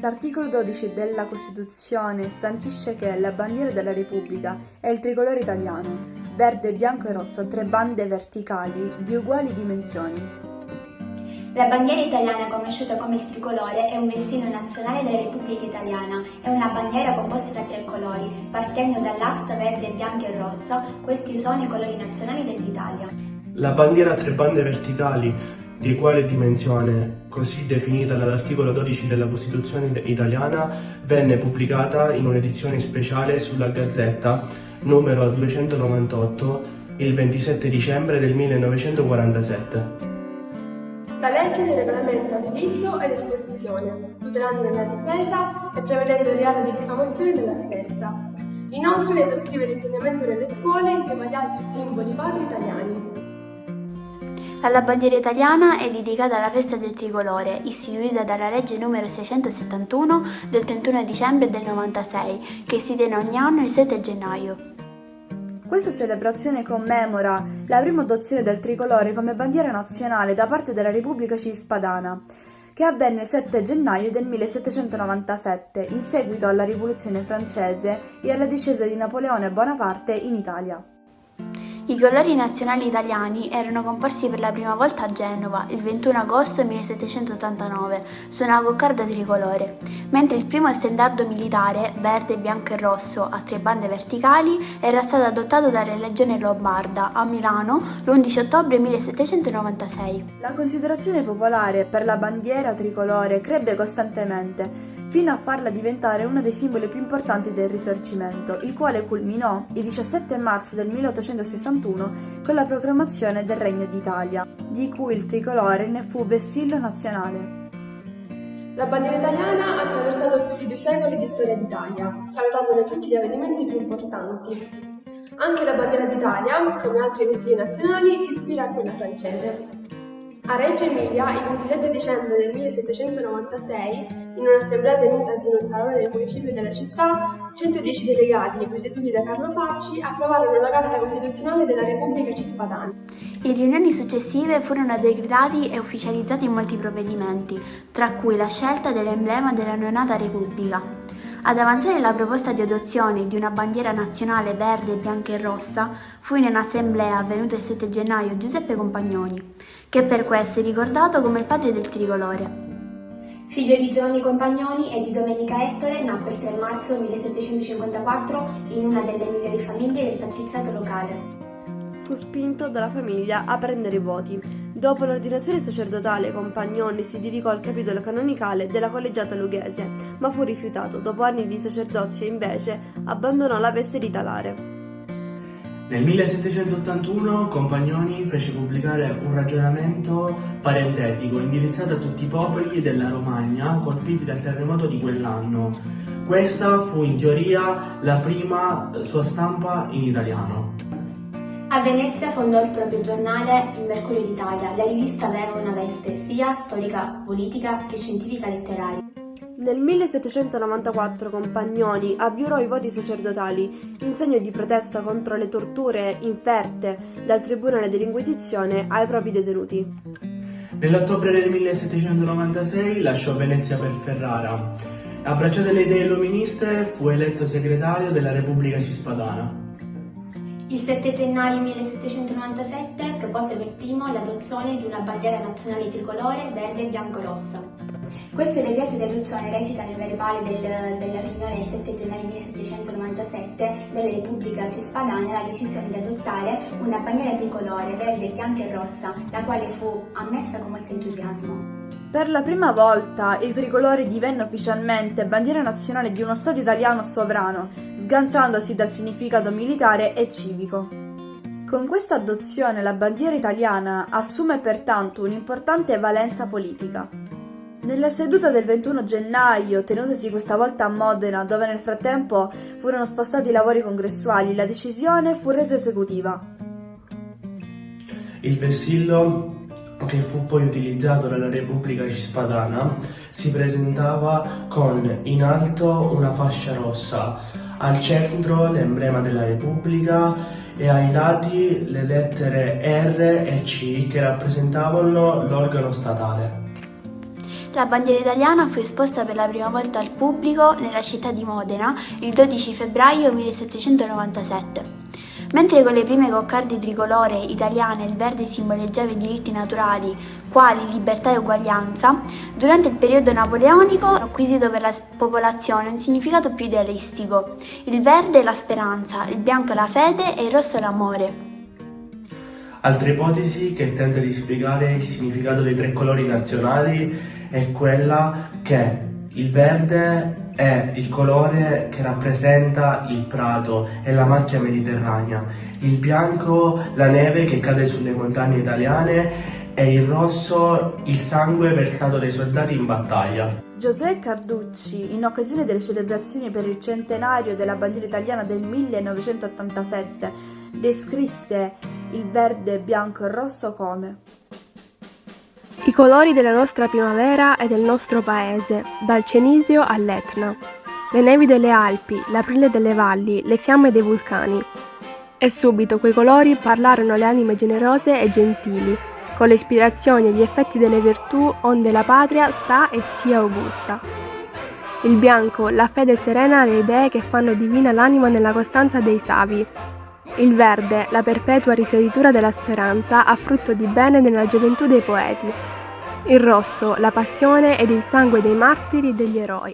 L'articolo 12 della Costituzione sancisce che la bandiera della Repubblica è il tricolore italiano, verde, bianco e rosso, tre bande verticali di uguali dimensioni. La bandiera italiana, conosciuta come il tricolore, è un vessillo nazionale della Repubblica Italiana. È una bandiera composta da tre colori, partendo dall'asta verde, bianca e rossa. Questi sono i colori nazionali dell'Italia. La bandiera a tre bande verticali di uguale dimensione, così definita dall'articolo 12 della Costituzione italiana, venne pubblicata in un'edizione speciale sulla Gazzetta numero 298 il 27 dicembre del 1947. La legge ne regolamenta utilizzo ed esposizione, tutelandone la difesa e prevedendo il reato di diffamazione della stessa. Inoltre ne prescrive l'insegnamento nelle scuole insieme agli altri simboli patri italiani. Alla bandiera italiana è dedicata la festa del tricolore, istituita dalla legge numero 671 del 31 dicembre del 96, che si tiene ogni anno il 7 gennaio. Questa celebrazione commemora la prima adozione del tricolore come bandiera nazionale da parte della Repubblica Cispadana, che avvenne il 7 gennaio del 1797, in seguito alla Rivoluzione francese e alla discesa di Napoleone Bonaparte in Italia. I colori nazionali italiani erano comparsi per la prima volta a Genova il 21 agosto 1789 su una coccarda tricolore, mentre il primo stendardo militare, verde, bianco e rosso a tre bande verticali, era stato adottato dalla Legione Lombarda a Milano l'11 ottobre 1796. La considerazione popolare per la bandiera tricolore crebbe costantemente, fino a farla diventare uno dei simboli più importanti del Risorgimento, il quale culminò il 17 marzo del 1861 con la proclamazione del Regno d'Italia, di cui il tricolore ne fu vessillo nazionale. La bandiera italiana ha attraversato più di 2 secoli di storia d'Italia, salutandone tutti gli avvenimenti più importanti. Anche la bandiera d'Italia, come altri vessilli nazionali, si ispira a quella francese. A Reggio Emilia, il 27 dicembre del 1796, in un'assemblea tenutasi in un salone del municipio della città, 110 delegati, presieduti da Carlo Facci, approvarono la Carta Costituzionale della Repubblica Cispadana. In riunioni successive furono decretati e ufficializzati molti provvedimenti, tra cui la scelta dell'emblema della neonata Repubblica. Ad avanzare la proposta di adozione di una bandiera nazionale verde, bianca e rossa fu in un'assemblea avvenuta il 7 gennaio Giuseppe Compagnoni, che per questo è ricordato come il padre del tricolore. Figlio di Giovanni Compagnoni e di Domenica Ettore, nacque il 3 marzo 1754 in una delle migliori famiglie del patriziato locale. Fu spinto dalla famiglia a prendere i voti. Dopo l'ordinazione sacerdotale, Compagnoni si dedicò al capitolo canonicale della collegiata lughese, ma fu rifiutato. Dopo anni di sacerdozio, invece, abbandonò la veste di talare. Nel 1781 Compagnoni fece pubblicare un ragionamento parentetico indirizzato a tutti i popoli della Romagna colpiti dal terremoto di quell'anno. Questa fu in teoria la prima sua stampa in italiano. A Venezia fondò il proprio giornale Il Mercurio d'Italia. La rivista aveva una veste sia storica, politica che scientifica letteraria. Nel 1794 Compagnoni abiurò i voti sacerdotali in segno di protesta contro le torture inferte dal Tribunale dell'Inquisizione ai propri detenuti. Nell'ottobre del 1796 lasciò Venezia per Ferrara. Abbracciate le idee illuministe, fu eletto segretario della Repubblica Cispadana. Il 7 gennaio 1797 propose per primo l'adozione di una bandiera nazionale tricolore verde, bianco e rossa. Questo decreto di adozione recita nel verbale della riunione del 7 gennaio 1797 della Repubblica Cispadana la decisione di adottare una bandiera tricolore verde, bianca e rossa, la quale fu ammessa con molto entusiasmo. Per la prima volta il tricolore divenne ufficialmente bandiera nazionale di uno Stato italiano sovrano, sganciandosi dal significato militare e civico. Con questa adozione la bandiera italiana assume pertanto un'importante valenza politica. Nella seduta del 21 gennaio, tenutasi questa volta a Modena, dove nel frattempo furono spostati i lavori congressuali, la decisione fu resa esecutiva. Il vessillo, che fu poi utilizzato dalla Repubblica Cispadana, si presentava con in alto una fascia rossa, al centro l'emblema della Repubblica e ai lati le lettere R e C che rappresentavano l'organo statale. La bandiera italiana fu esposta per la prima volta al pubblico nella città di Modena il 12 febbraio 1797. Mentre con le prime coccarde tricolore italiane il verde simboleggiava i diritti naturali, quali libertà e uguaglianza, durante il periodo napoleonico ha acquisito per la popolazione un significato più idealistico. Il verde è la speranza, il bianco è la fede e il rosso è l'amore. Altra ipotesi che tenta di spiegare il significato dei tre colori nazionali è quella che il verde è il colore che rappresenta il prato e la macchia mediterranea, il bianco la neve che cade sulle montagne italiane e il rosso il sangue versato dai soldati in battaglia. José Carducci, in occasione delle celebrazioni per il centenario della bandiera italiana del 1987, descrisse il verde, bianco e rosso come i colori della nostra primavera e del nostro paese, dal Cenisio all'Etna, le nevi delle Alpi, l'aprile delle valli, le fiamme dei vulcani. E subito quei colori parlarono alle anime generose e gentili, con le ispirazioni e gli effetti delle virtù onde la patria sta e sia augusta. Il bianco, la fede serena alle idee che fanno divina l'anima nella costanza dei savi. Il verde, la perpetua riferitura della speranza a frutto di bene nella gioventù dei poeti. Il rosso, la passione ed il sangue dei martiri e degli eroi.